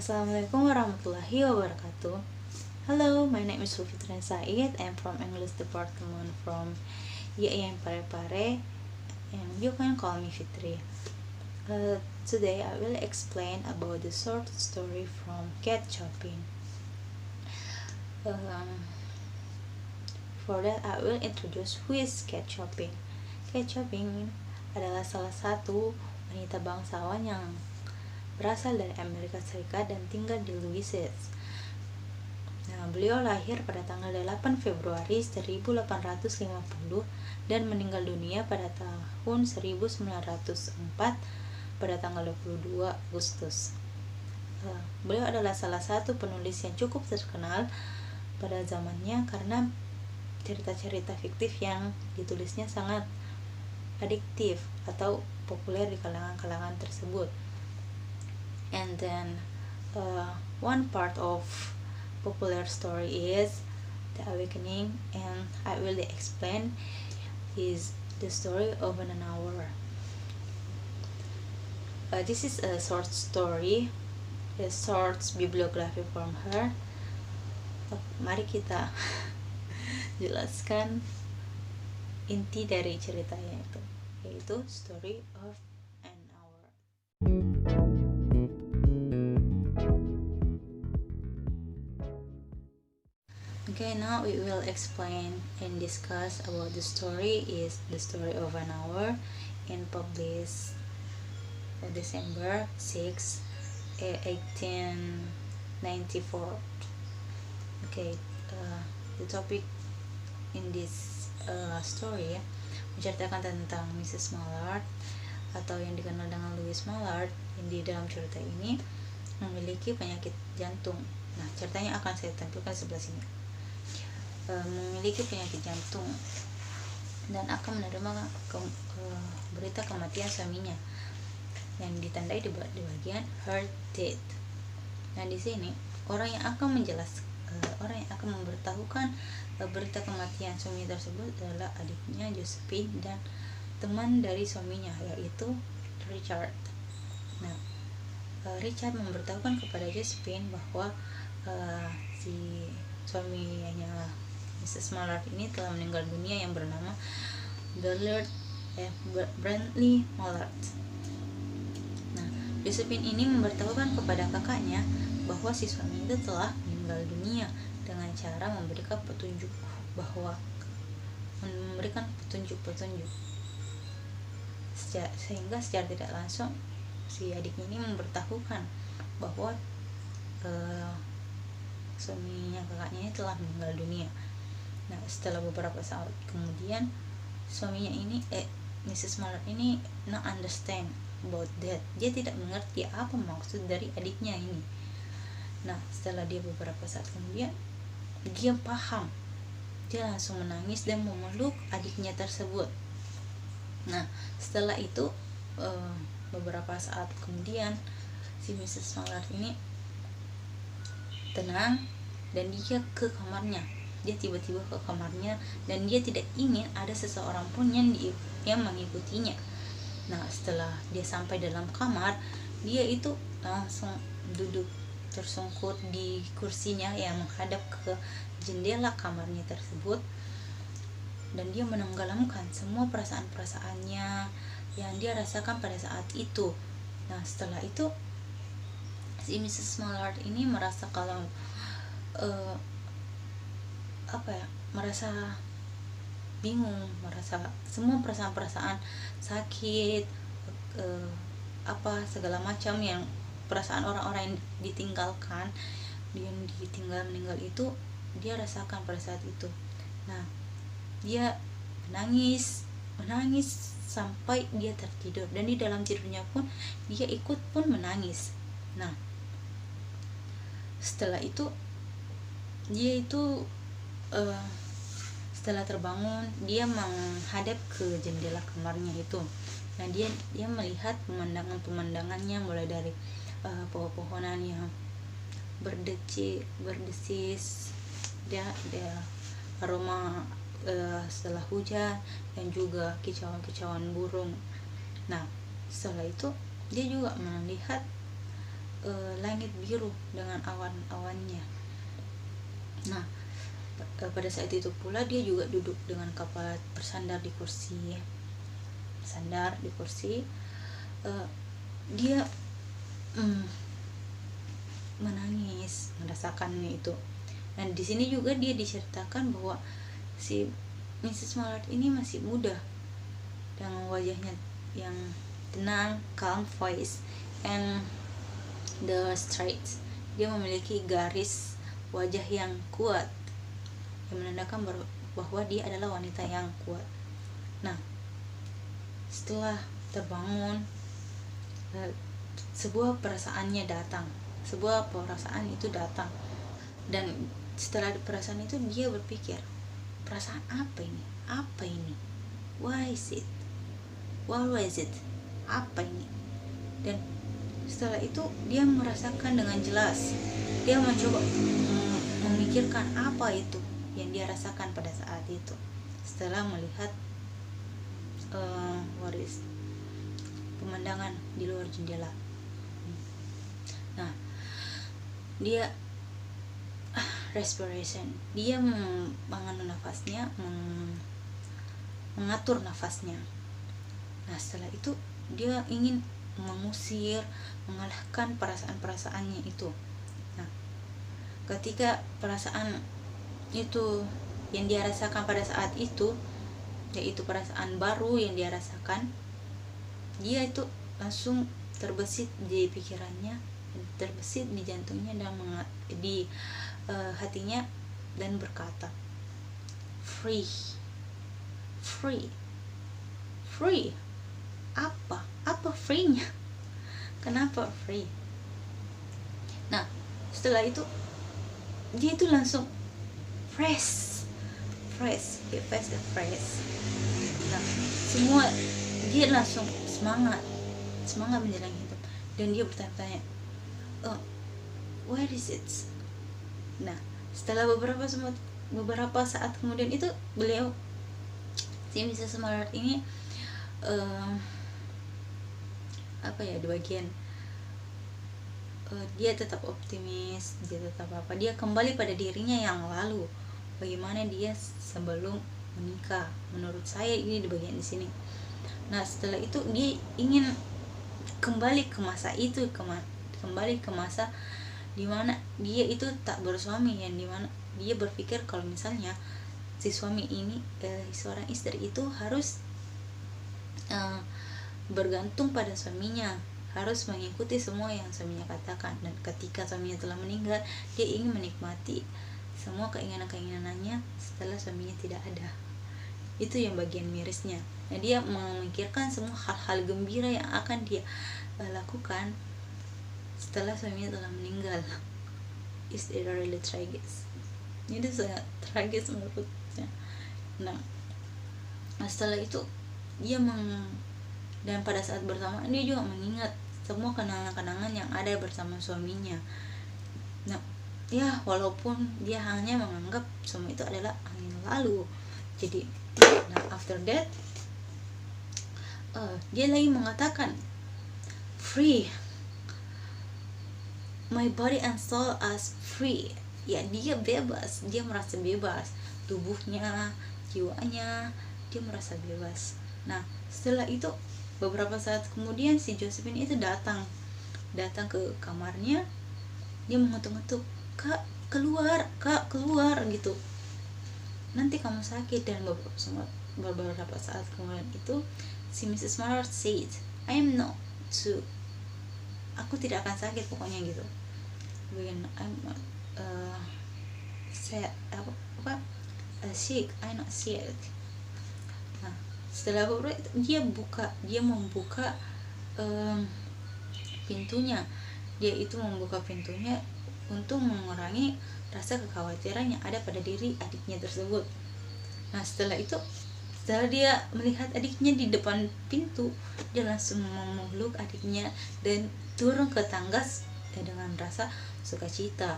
Assalamualaikum warahmatullahi wabarakatuh. Hello, my name is Fitran Said. I'm from English department from IAIN Parepare, and you can call me Fitri. Today I will explain about the short story from Cat Shopping. For that I will introduce who is Cat Shopping. Cat Shopping adalah salah satu wanita bangsawan yang berasal dari Amerika Serikat dan tinggal di Louisiana. Nah, beliau lahir pada tanggal 8 Februari 1850 dan meninggal dunia pada tahun 1904 pada tanggal 22 Agustus. Beliau adalah salah satu penulis yang cukup terkenal pada zamannya karena cerita-cerita fiktif yang ditulisnya sangat adiktif atau populer di kalangan-kalangan tersebut. And then one part of popular story is The Awakening, and I will explain is the story of an hour. This is a short story, a short bibliography from her. Mari kita jelaskan inti dari ceritanya itu, yaitu Story of an Hour. Okay, now we will explain and discuss about the story is The Story of an Hour, and published December 6, 1894. Okay, the topic in this story menceritakan tentang Mrs. Mallard atau yang dikenal dengan Louis Mallard, yang di dalam cerita ini memiliki penyakit jantung. Nah, ceritanya akan saya tampilkan sebelah sini. Memiliki penyakit jantung dan akan menerima berita kematian suaminya yang ditandai di bagian her death. Nah, di sini orang yang akan memberitahukan berita kematian suami tersebut adalah adiknya Josephine dan teman dari suaminya, yaitu Richard. Nah, Richard memberitahukan kepada Josephine bahwa si suaminya Mrs. Mallard ini telah meninggal dunia, yang bernama Brantley Mallard. Nah, Josephine ini memberitahukan kepada kakaknya bahwa si suami itu telah meninggal dunia dengan cara memberikan petunjuk sehingga secara tidak langsung si adiknya ini memberitahukan bahwa suaminya kakaknya ini telah meninggal dunia. Nah, setelah beberapa saat kemudian suaminya ini Mrs. Mallard ini not understand about that. Dia tidak mengerti apa maksud dari adiknya ini. Nah, setelah dia beberapa saat kemudian dia paham. Dia langsung menangis dan memeluk adiknya tersebut. Nah, setelah itu beberapa saat kemudian si Mrs. Mallard ini tenang dan dia ke kamarnya. Dia tiba-tiba ke kamarnya dan dia tidak ingin ada seseorang pun yang mengikutinya. Nah, setelah dia sampai dalam kamar, dia itu langsung duduk tersungkur di kursinya yang menghadap ke jendela kamarnya tersebut, dan dia menenggelamkan semua perasaan-perasaannya yang dia rasakan pada saat itu. Nah, setelah itu si Mrs. Mallard ini merasa kalau merasa bingung, merasa semua perasaan-perasaan sakit, segala macam yang perasaan orang-orang yang ditinggalkan, yang ditinggal meninggal itu dia rasakan pada saat itu. Nah, dia menangis sampai dia tertidur, dan di dalam tidurnya pun dia ikut pun menangis. Nah, setelah itu dia itu setelah terbangun, dia menghadap ke jendela kamarnya itu. Nah, dia melihat pemandangannya mulai dari pohon-pohonan yang berdesis, dia aroma setelah hujan, dan juga kicauan-kicauan burung. Nah, setelah itu dia juga melihat langit biru dengan awan-awannya. Nah, pada saat itu pula dia juga duduk dengan kepala bersandar di kursi, dia menangis merasakannya itu. Dan di sini juga dia diceritakan bahwa si Mrs. Mallard ini masih muda dengan wajahnya yang tenang, calm voice, and the straight. Dia memiliki garis wajah yang kuat yang menandakan bahwa dia adalah wanita yang kuat. Nah, setelah terbangun, sebuah perasaan itu datang, dan setelah perasaan itu dia berpikir, perasaan apa ini, what is it, apa ini. Dan setelah itu dia merasakan dengan jelas, dia mencoba memikirkan apa itu yang dia rasakan pada saat itu setelah melihat pemandangan di luar jendela. Nah, dia respiration, dia mengatur nafasnya. Nah, setelah itu dia ingin mengalahkan perasaan-perasaannya itu. Nah, ketika perasaan itu yang dia rasakan pada saat itu, yaitu perasaan baru yang dia rasakan, dia itu langsung terbesit di pikirannya, terbesit di jantungnya dan di hatinya, dan berkata, free. Apa free-nya? Kenapa free? Nah, setelah itu dia itu langsung fresh. Nah, semua dia langsung semangat menjalani hidup, dan dia bertanya-tanya, where is it? Nah, setelah beberapa saat kemudian itu, beliau, si Mrs. Mallard ini di bagian dia tetap optimis, dia kembali pada dirinya yang lalu, bagaimana dia sebelum menikah. Menurut saya ini di bagian di sini. Nah, setelah itu dia ingin kembali ke masa itu, kembali ke masa dimana dia itu tak bersuami, yang dimana dia berpikir kalau misalnya si suami ini, seorang istri itu harus bergantung pada suaminya, harus mengikuti semua yang suaminya katakan. Dan ketika suaminya telah meninggal, dia ingin menikmati semua keinginan-keinginannya setelah suaminya tidak ada. Itu yang bagian mirisnya. Nah, dia memikirkan semua hal-hal gembira yang akan dia lakukan setelah suaminya telah meninggal. Is it really tragic? Ini sangat tragis menurutnya. Nah, setelah itu dia dan pada saat bersamaan dia juga mengingat semua kenangan-kenangan yang ada bersama suaminya. Nah, ya walaupun dia hanya menganggap semua itu adalah angin lalu. Jadi, after that, dia lagi mengatakan, free, my body and soul as free. Ya, dia bebas, dia merasa bebas, tubuhnya, jiwanya, dia merasa bebas. Nah, setelah itu beberapa saat kemudian si Josephine itu datang ke kamarnya. Dia mengetuk-ngetuk, kak keluar gitu, nanti kamu sakit. Dan beberapa saat kemudian itu si Mrs. Mallard said, aku tidak akan sakit pokoknya gitu. Sick, I'm not sick. Nah, setelah beberapa dia membuka pintunya. Dia itu membuka pintunya untuk mengurangi rasa kekhawatiran yang ada pada diri adiknya tersebut. Nah, setelah dia melihat adiknya di depan pintu, dia langsung memeluk adiknya dan turun ke tangga dengan rasa sukacita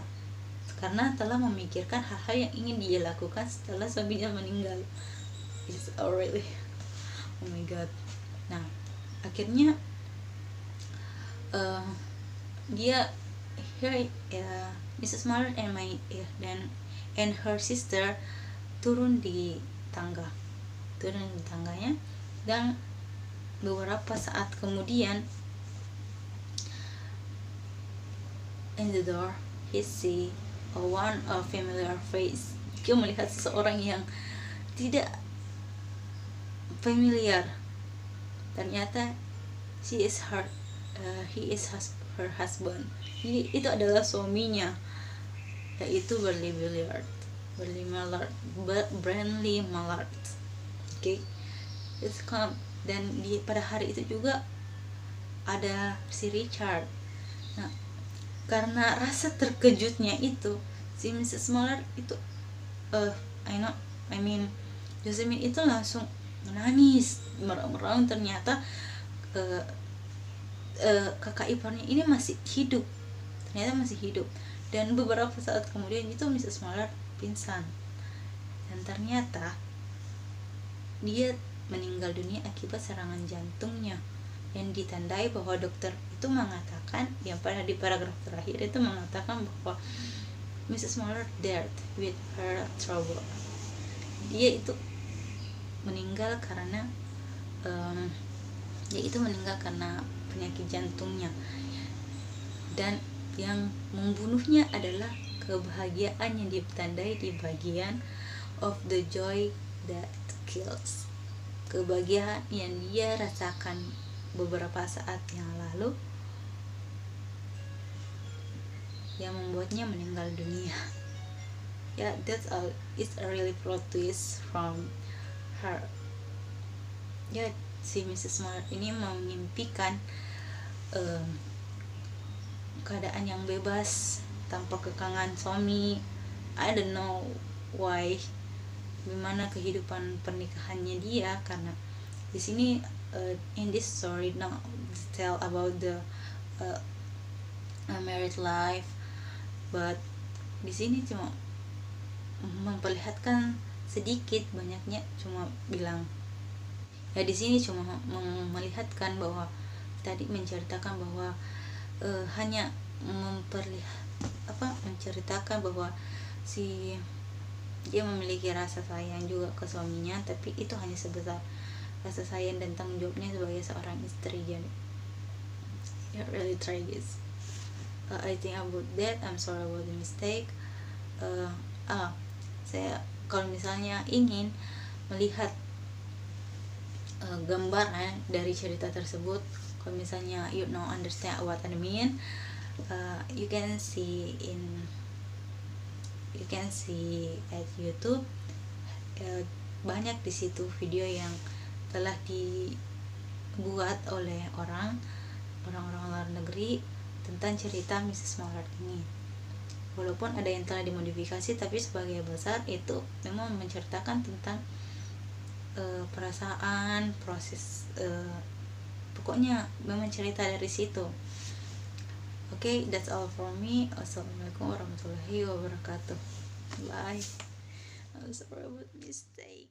karena telah memikirkan hal-hal yang ingin dia lakukan setelah suaminya meninggal. It's really, oh my god. Nah, akhirnya dia Mrs. Mallard and her sister turun di tangganya, dan beberapa saat kemudian in the door he see a familiar face. Dia melihat seseorang yang tidak familiar. Ternyata he is her husband. Jadi itu adalah suaminya, yaitu Brandley Mallard. Oke. Dan pada hari itu juga ada si Richard. Nah, karena rasa terkejutnya itu, si Mrs. Mallard itu Josephine itu langsung menangis merang-merang. Ternyata kakak iparnya ini masih hidup. Dan beberapa saat kemudian itu Mrs. Mallard pingsan, dan ternyata dia meninggal dunia akibat serangan jantungnya, yang ditandai bahwa dokter itu mengatakan, yang pada di paragraf terakhir itu mengatakan bahwa Mrs. Mallard died with her trouble. Dia itu meninggal karena penyakit jantungnya, dan yang membunuhnya adalah kebahagiaan yang ditandai di bagian of the joy that kills. Kebahagiaan yang dia rasakan beberapa saat yang lalu yang membuatnya meninggal dunia. That's all. It's a really plot twist from her. Si Mrs. Mallard ini memimpikan keadaan yang bebas tanpa kekangan suami. I don't know why, gimana kehidupan pernikahannya dia, karena di sini in this story now tell about the married life, but di sini cuma memperlihatkan sedikit banyaknya, cuma bilang di sini cuma melihatkan bahwa tadi menceritakan bahwa hanya menceritakan bahwa dia memiliki rasa sayang juga ke suaminya, tapi itu hanya sebesar rasa sayang dan tanggung jawabnya sebagai seorang istri. Jadi really tragic. I think about that. I'm sorry about the mistake. Saya kalau misalnya ingin melihat gambaran dari cerita tersebut, kalau misalnya you know understand what I mean, you can see at YouTube. Banyak di situ video yang telah dibuat oleh orang-orang luar negeri tentang cerita Mrs. Mallard ini. Walaupun ada yang telah dimodifikasi, tapi sebagai besar itu memang menceritakan tentang perasaan, proses, pokoknya memang cerita dari situ. Okay, that's all from me. Assalamualaikum warahmatullahi wabarakatuh. Bye. I'm sorry about mistake.